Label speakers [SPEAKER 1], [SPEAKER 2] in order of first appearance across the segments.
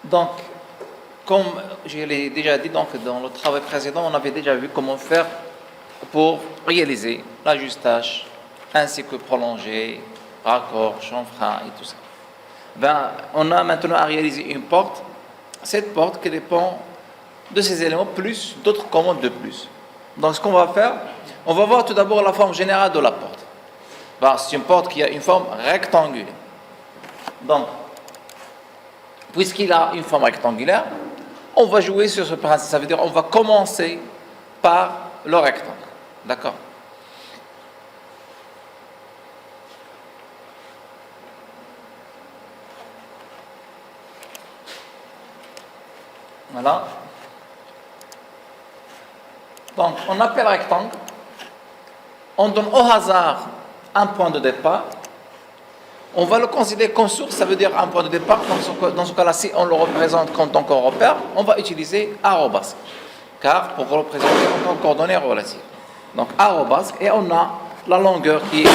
[SPEAKER 1] Donc, comme je l'ai déjà dit donc, dans le travail précédent, on avait déjà vu comment faire pour réaliser l'ajustage ainsi que prolonger, raccord, chanfrein et tout ça. On a maintenant à réaliser une porte. Cette porte qui dépend de ces éléments plus d'autres commandes de plus. Donc ce qu'on va faire, on va voir tout d'abord la forme générale de la porte. C'est une porte qui a une forme rectangulaire. Donc, puisqu'il a une forme rectangulaire, on va jouer sur ce principe. Ça veut dire on va commencer par le rectangle. D'accord? Voilà. Donc, on appelle rectangle. On donne au hasard un point de départ. On va le considérer comme source, ça veut dire un point de départ. Dans ce cas-là, si on le représente comme tant qu'on repère, on va utiliser arrobas. Car pour représenter en tant que coordonnée relative. Donc, arrobas, et on a la longueur qui est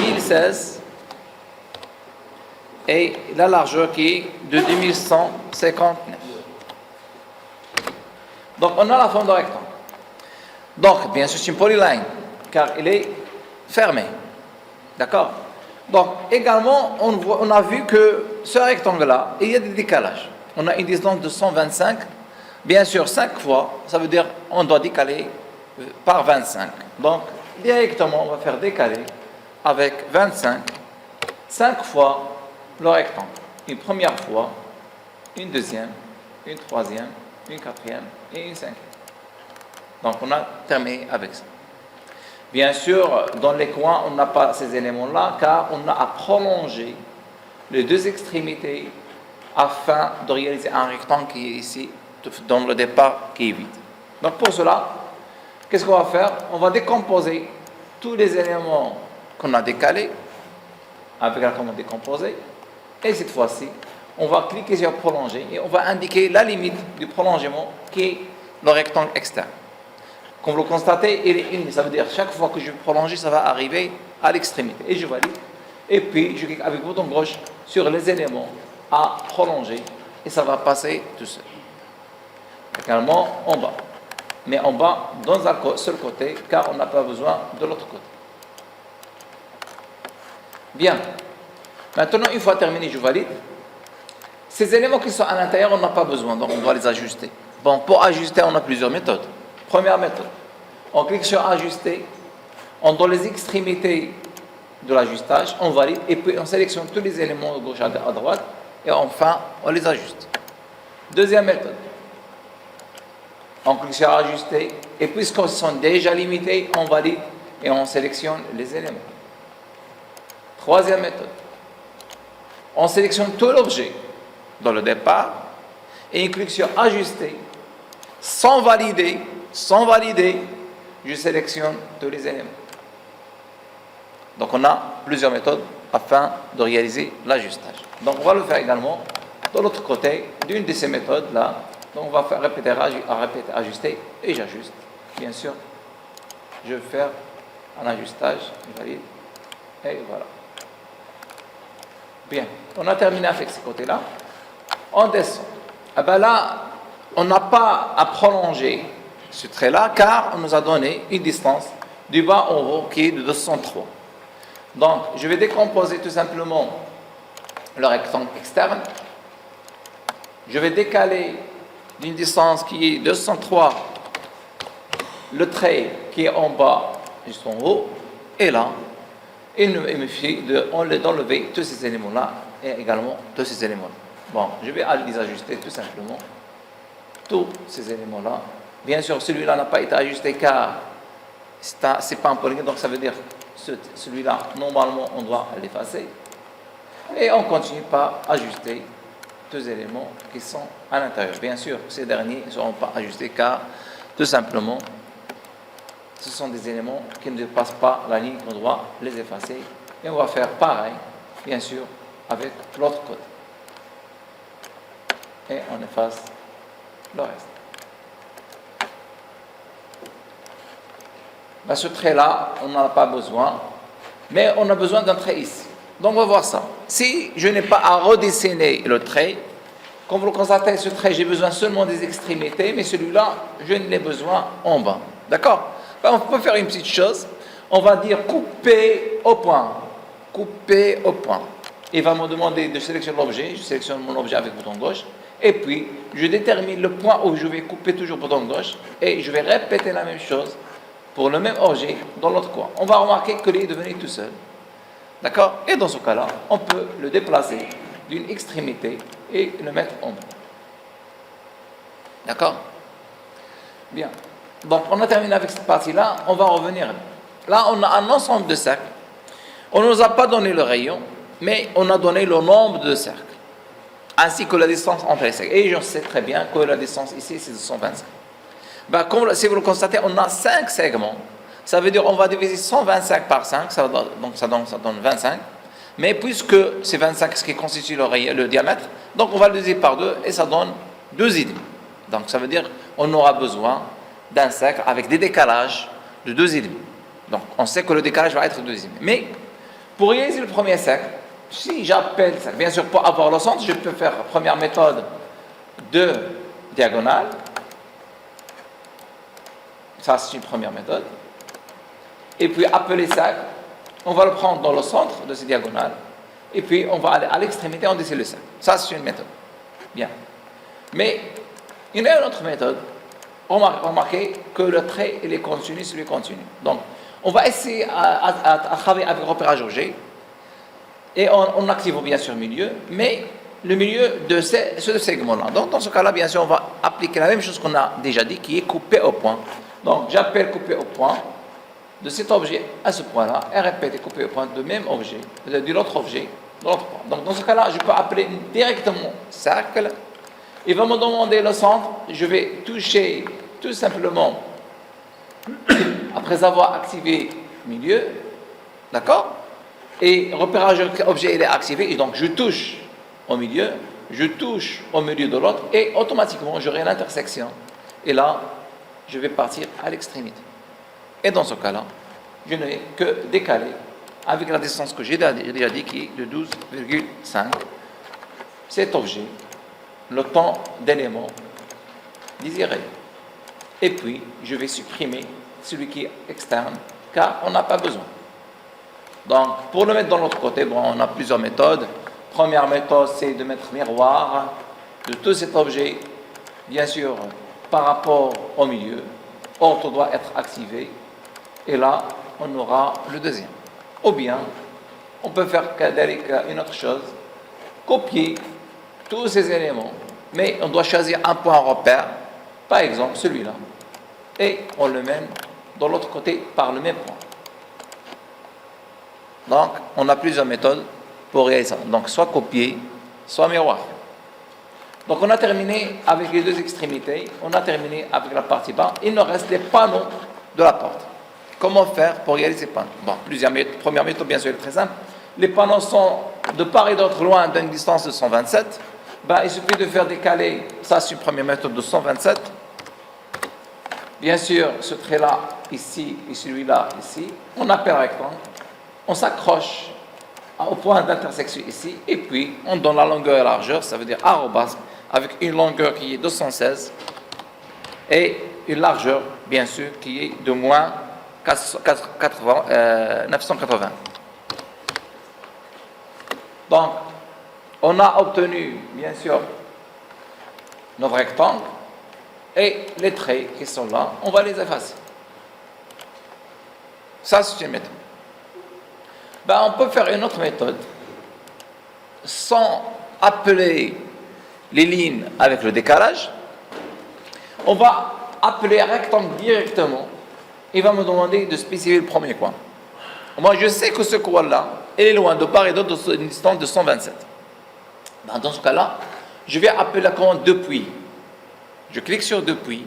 [SPEAKER 1] 1016 et la largeur qui est de 2159. Donc, on a la forme de rectangle. Donc, bien sûr, c'est une polyline, car il est fermé. D'accord? Donc, également, on a vu que ce rectangle-là, il y a des décalages. On a une distance de 125. Bien sûr, 5 fois, ça veut dire on doit décaler par 25. Donc, directement, on va faire décaler avec 25, 5 fois le rectangle. Une première fois, une deuxième, une troisième, une quatrième et une cinquième. Donc, on a terminé avec ça. Bien sûr, dans les coins, on n'a pas ces éléments-là, car on a à prolonger les deux extrémités afin de réaliser un rectangle qui est ici, dans le départ qui est vide. Donc, pour cela, qu'est-ce qu'on va faire? On va décomposer tous les éléments qu'on a décalés avec la commande décomposer. Et cette fois-ci, on va cliquer sur prolonger et on va indiquer la limite du prolongement qui est le rectangle externe. Comme vous le constatez, il est uni. Ça veut dire chaque fois que je vais prolonger, ça va arriver à l'extrémité. Et je valide. Et puis, je clique avec le bouton gauche sur les éléments à prolonger. Et ça va passer tout seul. Également en bas. Mais en bas, dans un seul côté, car on n'a pas besoin de l'autre côté. Bien. Maintenant, une fois terminé, je valide. Ces éléments qui sont à l'intérieur, on n'a pas besoin. Donc, on va les ajuster. Bon, pour ajuster, on a plusieurs méthodes. Première méthode, on clique sur ajuster, on donne les extrémités de l'ajustage, on valide et puis on sélectionne tous les éléments de gauche à droite et enfin on les ajuste. Deuxième méthode, on clique sur ajuster et puisqu'ils sont déjà limités, on valide et on sélectionne les éléments. Troisième méthode, on sélectionne tout l'objet dans le départ et on clique sur ajuster sans valider, je sélectionne tous les éléments. Donc on a plusieurs méthodes afin de réaliser l'ajustage. Donc on va le faire également de l'autre côté d'une de ces méthodes-là. Donc on va faire répéter, ajuster et j'ajuste. Bien sûr, je vais faire un ajustage, je valide et voilà. Bien, on a terminé avec ce côté-là. On descend. Ah ben là, on n'a pas à prolonger ce trait-là, car on nous a donné une distance du bas en haut qui est de 203. Donc, je vais décomposer tout simplement le rectangle externe. Je vais décaler d'une distance qui est 203 le trait qui est en bas juste en haut, et là, il me suffit d'enlever tous ces éléments-là et également tous ces éléments-là. Bon, je vais les ajuster tout simplement. Tous ces éléments-là. Bien sûr, celui-là n'a pas été ajusté car c'est pas un polygone, donc ça veut dire que celui-là, normalement, on doit l'effacer. Et on continue par ajuster tous les éléments qui sont à l'intérieur. Bien sûr, ces derniers ne seront pas ajustés car, tout simplement, ce sont des éléments qui ne dépassent pas la ligne qu'on doit les effacer. Et on va faire pareil, bien sûr, avec l'autre côté. Et on efface le reste. Ce trait-là, on n'en a pas besoin, mais on a besoin d'un trait ici. Donc on va voir ça. Si je n'ai pas à redessiner le trait, Comme vous le constatez, ce trait, j'ai besoin seulement des extrémités, mais celui-là, je ne l'ai besoin en bas. D'accord? Ben, on peut faire une petite chose. On va dire couper au point. Couper au point. Il va me demander de sélectionner l'objet. Je sélectionne mon objet avec le bouton gauche. Et puis, je détermine le point où je vais couper toujours le bouton gauche. Et je vais répéter la même chose pour le même objet dans l'autre coin. On va remarquer qu'il est devenu tout seul. D'accord? Et dans ce cas-là, on peut le déplacer d'une extrémité et le mettre en bas. D'accord? Bien. Donc, on a terminé avec cette partie-là. On va revenir. Là, on a un ensemble de cercles. On ne nous a pas donné le rayon, mais on a donné le nombre de cercles, ainsi que la distance entre les cercles. Et je sais très bien que la distance ici, c'est 125. Ben, comme, si vous le constatez, on a 5 segments. Ça veut dire qu'on va diviser 125 par 5, donc ça donne 25. Mais puisque c'est 25 ce qui constitue le diamètre, donc on va le diviser par 2 et ça donne 2,5. Donc ça veut dire qu'on aura besoin d'un cercle avec des décalages de 2,5. Donc on sait que le décalage va être 2,5. Mais pour réaliser le premier cercle, si j'appelle ça, bien sûr pour avoir le centre, je peux faire la première méthode de diagonale. Ça c'est une première méthode. Et puis appeler ça, on va le prendre dans le centre de ces diagonales, et puis on va aller à l'extrémité, on dessine le cercle. Ça c'est une méthode. Bien. Mais il y a une autre méthode. Remarquez que le trait il est continu, celui continu. Donc on va essayer à travailler avec le repérage objet, et on active bien sûr le milieu, mais le milieu de ce segment-là. Donc dans ce cas-là, bien sûr, on va appliquer la même chose qu'on a déjà dit, qui est couper au point. Donc j'appelle couper au point de cet objet à ce point-là, et répéter couper au point de même objet, de l'autre objet, de l'autre point. Donc dans ce cas-là, je peux appeler directement cercle. Il va me demander le centre, je vais toucher tout simplement, après avoir activé milieu, d'accord? Et repérage objet, il est activé, et donc je touche au milieu, je touche au milieu de l'autre, et automatiquement, j'aurai l'intersection. Et là, je vais partir à l'extrémité. Et dans ce cas-là, je n'ai que décaler avec la distance que j'ai déjà dit, qui est de 12,5, cet objet, le temps d'élément désiré. Et puis, je vais supprimer celui qui est externe, car on n'a pas besoin. Donc, pour le mettre dans l'autre côté, bon, on a plusieurs méthodes. Première méthode, c'est de mettre miroir de tout cet objet, bien sûr, par rapport au milieu. Ortho doit être activé. Et là, on aura le deuxième. Ou bien, on peut faire une autre chose, copier tous ces éléments, mais on doit choisir un point repère, par exemple celui-là, et on le mène de l'autre côté par le même point. Donc, on a plusieurs méthodes pour réaliser ça. Donc, soit copier, soit miroir. Donc, on a terminé avec les deux extrémités, on a terminé avec la partie bas. Il nous reste les panneaux de la porte. Comment faire pour réaliser ces panneaux? Bon, plusieurs méthodes. Première méthode, bien sûr, est très simple. Les panneaux sont de part et d'autre loin d'une distance de 127. Ben, il suffit de faire décaler, ça c'est une première méthode de 127. Bien sûr, ce trait-là, ici, et celui-là, ici, on appelle rectangle. On s'accroche au point d'intersection ici, et puis on donne la longueur et la largeur, ça veut dire arrobas, avec une longueur qui est 216, et une largeur, bien sûr, qui est de moins 980. Donc, on a obtenu, bien sûr, nos rectangles, et les traits qui sont là, on va les effacer. Ça, c'est une méthode. Ben, on peut faire une autre méthode sans appeler les lignes avec le décalage. On va appeler rectangle directement. Il va me demander de spécifier le premier coin. Moi, je sais que ce coin-là est loin de part et d'autre d'une distance de 127. Ben, dans ce cas-là, je vais appeler la commande depuis. Je clique sur depuis.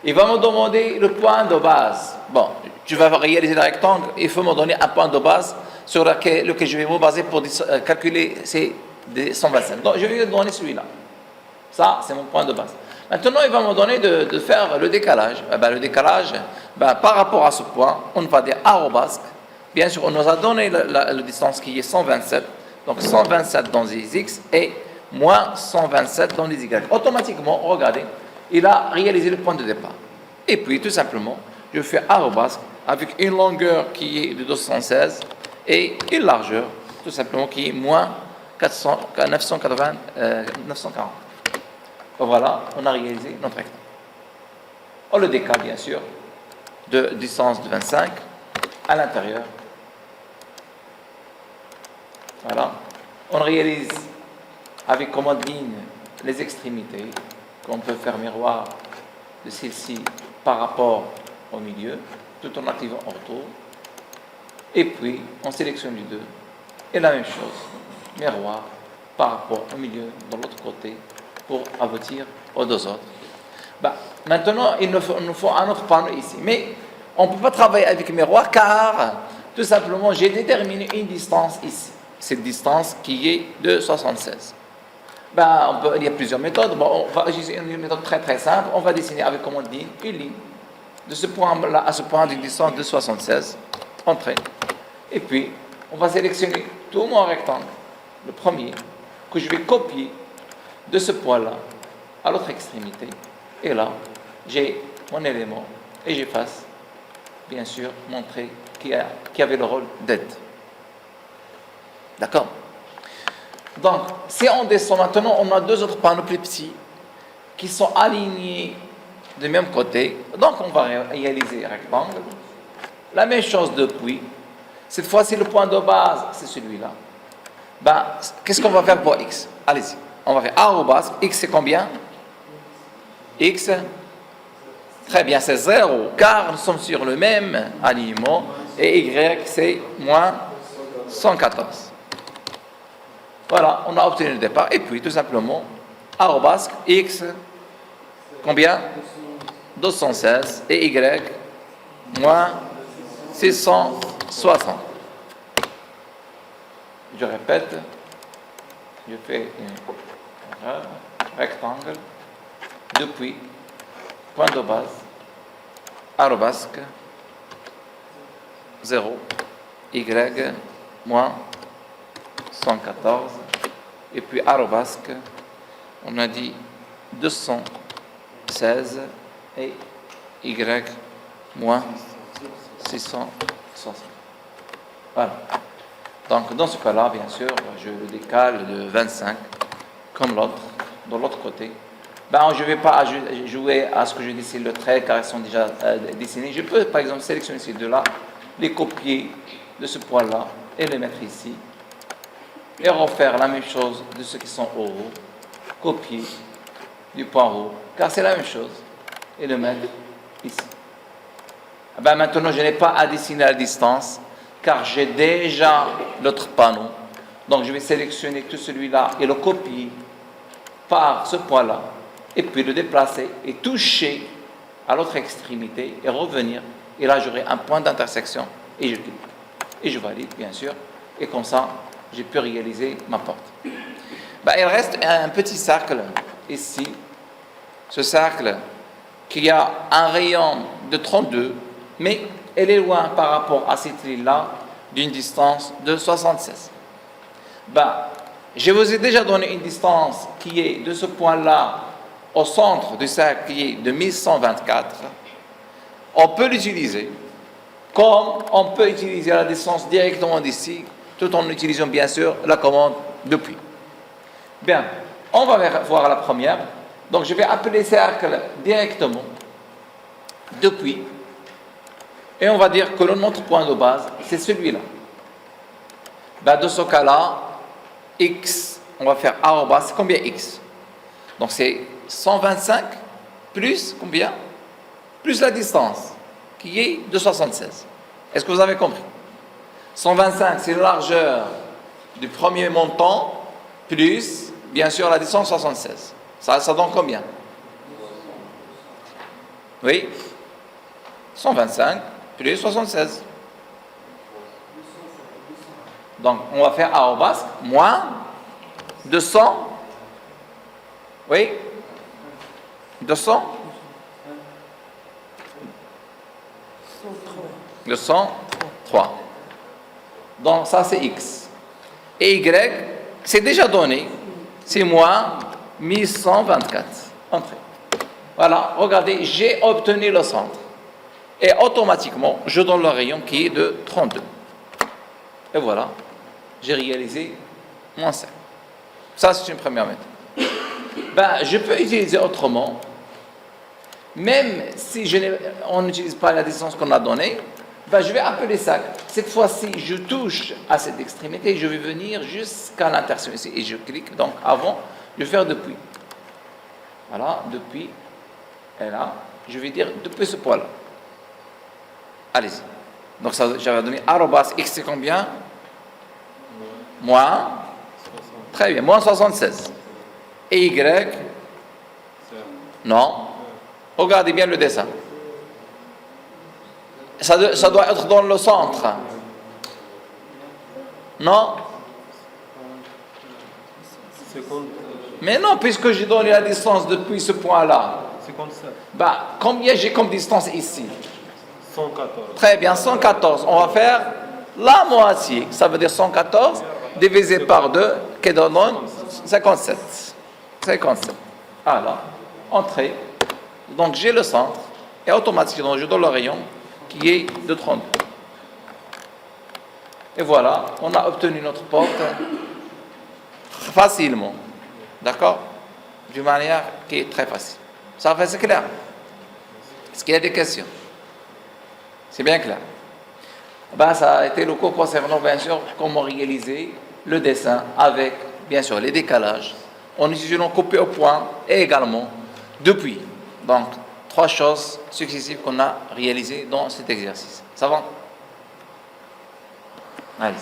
[SPEAKER 1] Il va me demander le point de base. Bon, je vais réaliser le rectangle. Il faut me donner un point de base sur lequel je vais me baser pour calculer ces 127. Donc, je vais lui donner celui-là. Ça, c'est mon point de base. Maintenant, il va me donner de faire le décalage. Le décalage, par rapport à ce point, on va dire arrobas. Bien sûr, on nous a donné la distance qui est 127. Donc, 127 dans les x. Et moins 127 dans les Y. Automatiquement, regardez, il a réalisé le point de départ. Et puis, tout simplement, je fais arrobas avec une longueur qui est de 216 et une largeur, tout simplement, qui est moins 940. Voilà, on a réalisé notre rectangle. On le décale, bien sûr, de distance de 25 à l'intérieur. Voilà. On réalise avec commande ligne les extrémités, qu'on peut faire miroir de celle-ci par rapport au milieu, tout en activant ortho. Et puis, on sélectionne les deux. Et la même chose, miroir par rapport au milieu, de l'autre côté, pour aboutir aux deux autres. Maintenant, il nous faut un autre panneau ici. Mais on ne peut pas travailler avec miroir car, tout simplement, j'ai déterminé une distance ici. Cette distance qui est de 76. Il y a plusieurs méthodes. On va utiliser une méthode très très simple. On va dessiner avec commande ligne une ligne de ce point-là à ce point d'une distance de 76. Entrée. Et puis, on va sélectionner tout mon rectangle, le premier, que je vais copier de ce point-là à l'autre extrémité. Et là, j'ai mon élément et j'efface, bien sûr, mon trait qui avait le rôle d'aide. D'accord? Donc, si on descend maintenant, on a deux autres panneaux plus petits qui sont alignés du même côté. Donc, on va réaliser un rectangle. La même chose depuis. Cette fois-ci, le point de base, c'est celui-là. Qu'est-ce qu'on va faire pour x? Allez-y. On va faire arrobas. X, c'est combien? X, très bien, c'est 0, car nous sommes sur le même alignement. Et y, c'est moins 114. Voilà, on a obtenu le départ. Et puis, tout simplement, arrobas, x, combien? 216. Et y, moins 660. Je répète, je fais un rectangle depuis point de base, arrobasque, 0, y, moins 114, et puis arrobasque, on a dit 216, et y, moins 660. Voilà. Donc, dans ce cas-là, bien sûr, je le décale de 25, comme l'autre, de l'autre côté. Je ne vais pas jouer à ce que je dessine le trait, car ils sont déjà dessinés. Je peux, par exemple, sélectionner ces deux-là, les copier de ce point-là, et les mettre ici. Et refaire la même chose de ceux qui sont au haut. Copier du point haut, car c'est la même chose. Et le mettre ici. Maintenant, je n'ai pas à dessiner à distance, car j'ai déjà l'autre panneau. Donc, je vais sélectionner tout celui-là et le copier par ce point-là, et puis le déplacer et toucher à l'autre extrémité et revenir. Et là, j'aurai un point d'intersection et je clique. Et je valide, bien sûr. Et comme ça, j'ai pu réaliser ma porte. Il reste un petit cercle ici. Ce cercle qui a un rayon de 32, mais elle est loin par rapport à cette ligne-là d'une distance de 76. Je vous ai déjà donné une distance qui est de ce point-là au centre du cercle qui est de 1124. On peut l'utiliser comme on peut utiliser la distance directement d'ici, tout en utilisant bien sûr la commande depuis. Bien, on va voir la première. Donc je vais appeler cercle directement depuis. Et on va dire que notre point de base, c'est celui-là. De ce cas-là, x, on va faire arrobas, c'est combien x? Donc c'est 125 plus combien? Plus la distance, qui est de 76. Est-ce que vous avez compris? 125, c'est la largeur du premier montant, plus, bien sûr, la distance 76. Ça donne combien? Oui? 125 plus 76. Donc, on va faire arrobas, moins 200. Oui? 200? 203. Donc, ça, c'est x. Et y, c'est déjà donné. C'est moins 1124. Entrée. Voilà, regardez, j'ai obtenu le centre. Et automatiquement, je donne le rayon qui est de 32. Et voilà, j'ai réalisé moins 5. Ça, c'est une première méthode. Ben, je peux utiliser autrement, même si on n'utilise pas la distance qu'on a donnée, ben, je vais appeler ça. Cette fois-ci, je touche à cette extrémité, je vais venir jusqu'à l'intersection ici, et je clique. Donc, avant, je vais faire depuis. Voilà, depuis, et là, je vais dire depuis ce point-là. Allez-y. Donc, ça, j'avais donné arrobas x, c'est combien? Moins. Très bien, moins 76. Et y? Non. Regardez bien le dessin. Ça doit être dans le centre. Non? Mais non, puisque j'ai donné la distance depuis ce point-là.
[SPEAKER 2] 57.
[SPEAKER 1] Bah, combien j'ai comme distance ici?
[SPEAKER 2] 114.
[SPEAKER 1] Très bien, 114. On va faire la moitié. Ça veut dire 114 divisé par 2, qui donne 57. 57. Alors, entrée. Donc, j'ai le centre. Et automatiquement, je donne le rayon qui est de 32. Et voilà, on a obtenu notre porte facilement. D'accord? D'une manière qui est très facile. Ça fait, c'est clair? Est-ce qu'il y a des questions? C'est bien clair. Ben, ça a été le cours concernant, bien sûr, comment réaliser le dessin avec, bien sûr, les décalages, en utilisant coupé au point et également depuis. Donc, 3 choses successives qu'on a réalisées dans cet exercice. Ça va? Allez.